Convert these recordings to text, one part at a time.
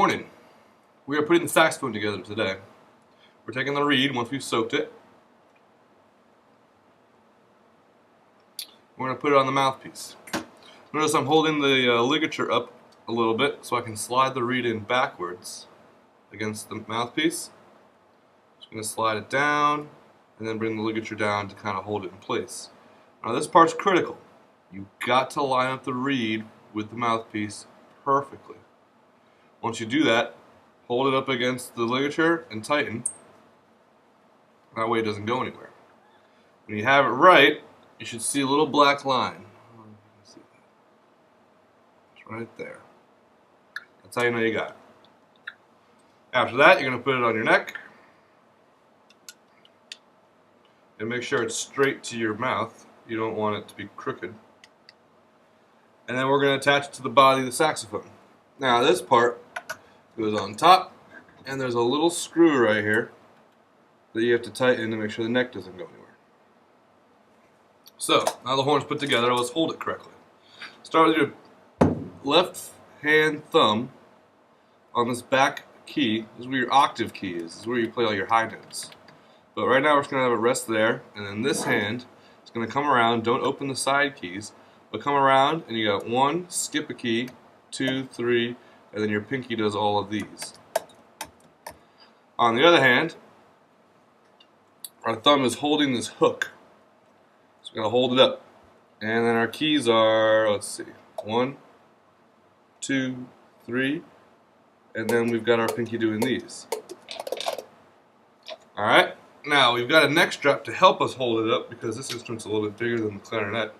morning. We are putting the saxophone together today. We're taking the reed once we've soaked it. We're going to put it on the mouthpiece. Notice I'm holding the ligature up a little bit so I can slide the reed in backwards against the mouthpiece. Just going to slide it down and then bring the ligature down to kind of hold it in place. Now this part's critical. You've got to line up the reed with the mouthpiece perfectly. Once you do that, hold it up against the ligature and tighten. That way it doesn't go anywhere. When you have it right, you should see a little black line. It's right there. That's how you know you got it. After that, you're going to put it on your neck. And make sure it's straight to your mouth. You don't want it to be crooked. And then we're going to attach it to the body of the saxophone. Now this part goes on top, and there's a little screw right here that you have to tighten to make sure the neck doesn't go anywhere. So, now the horn's put together, let's hold it correctly. Start with your left hand thumb on this back key. This is where your octave key is. This is where you play all your high notes. But right now we're just going to have it rest there, and then this hand is going to come around. Don't open the side keys, but come around and you got 1, skip a key, 2, 3, and then your pinky does all of these. On the other hand, our thumb is holding this hook. So we're going to hold it up. And then our keys are, let's see, 1, 2, 3, and then we've got our pinky doing these. Alright, now we've got a neck strap to help us hold it up because this instrument's a little bit bigger than the clarinet.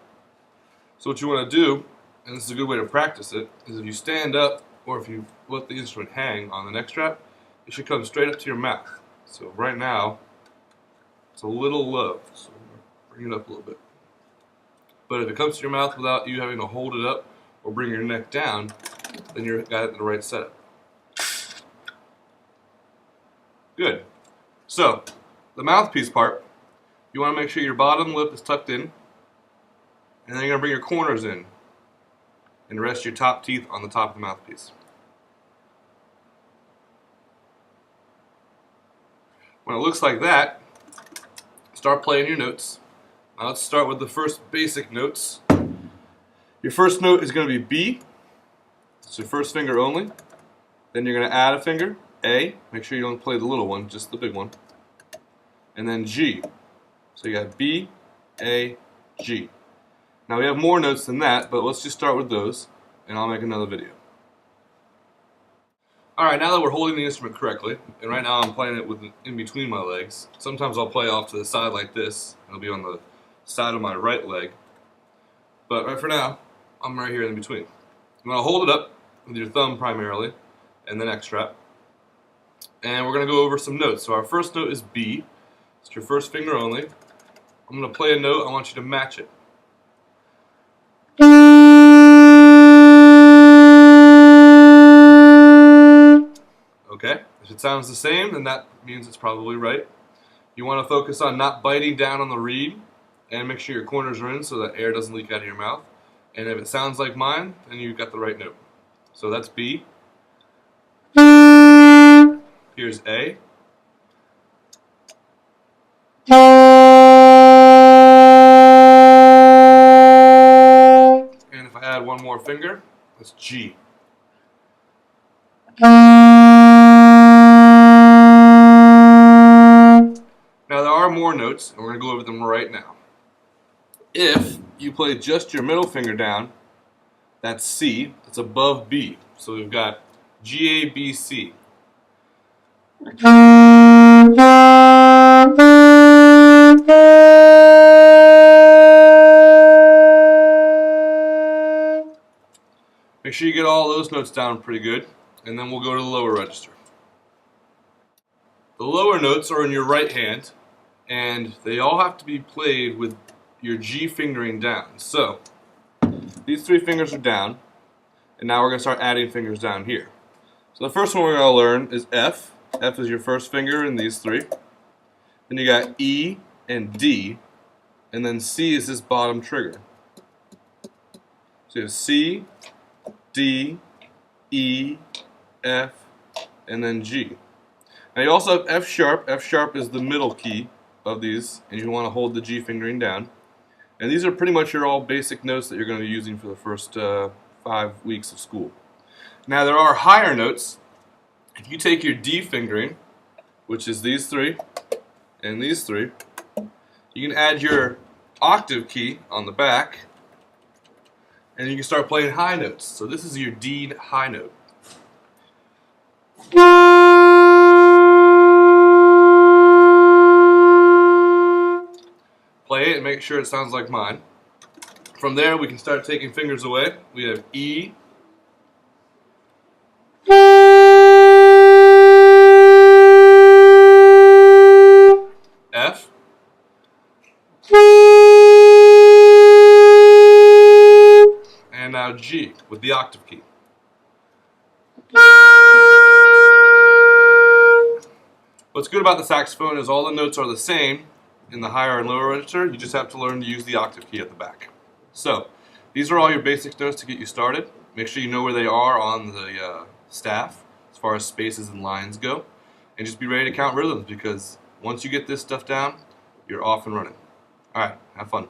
So what you want to do, and this is a good way to practice it, is if you stand up or if you let the instrument hang on the neck strap, it should come straight up to your mouth. So right now, it's a little low, so bring it up a little bit. But if it comes to your mouth without you having to hold it up or bring your neck down, then you've got it in the right setup. Good. So, the mouthpiece part, you want to make sure your bottom lip is tucked in, and then you're going to bring your corners in and rest your top teeth on the top of the mouthpiece. When it looks like that, start playing your notes. Now let's start with the first basic notes. Your first note is going to be B. It's your first finger only. Then you're going to add a finger, A. Make sure you don't play the little one, just the big one. And then G. So you got B, A, G. Now we have more notes than that, but let's just start with those, and I'll make another video. Alright, now that we're holding the instrument correctly, and right now I'm playing it with in between my legs. Sometimes I'll play off to the side like this, and it'll be on the side of my right leg. But right for now, I'm right here in between. I'm going to hold it up with your thumb primarily, and the neck strap. And we're going to go over some notes. So our first note is B. It's your first finger only. I'm going to play a note, I want you to match it. Okay, if it sounds the same, then that means it's probably right. You want to focus on not biting down on the reed and make sure your corners are in so that air doesn't leak out of your mouth. And if it sounds like mine, then you've got the right note. So that's B. Here's A. And if I add one more finger, that's G. Now there are more notes, and we're going to go over them right now. If you play just your middle finger down, that's C. It's above B. So we've got G, A, B, C. Make sure you get all those notes down pretty good, and then we'll go to the lower register. The lower notes are in your right hand, and they all have to be played with your G fingering down. So, these 3 fingers are down, and now we're going to start adding fingers down here. So the first one we're going to learn is F. F is your first finger in these 3. Then you got E and D, and then C is this bottom trigger. So you have C, D, E, F, and then G. Now you also have F sharp. F sharp is the middle key of these, and you want to hold the G fingering down. And these are pretty much your all basic notes that you're going to be using for the first 5 weeks of school. Now there are higher notes. If you take your D fingering, which is these three and these three, you can add your octave key on the back, and you can start playing high notes. So this is your D high note. Play it and make sure it sounds like mine. From there we can start taking fingers away. We have E, F, and now G with the octave key. What's good about the saxophone is all the notes are the same in the higher and lower register. You just have to learn to use the octave key at the back. So these are all your basic notes to get you started. Make sure you know where they are on the staff as far as spaces and lines go, and just be ready to count rhythms, because once you get this stuff down, you're off and running. Alright, have fun.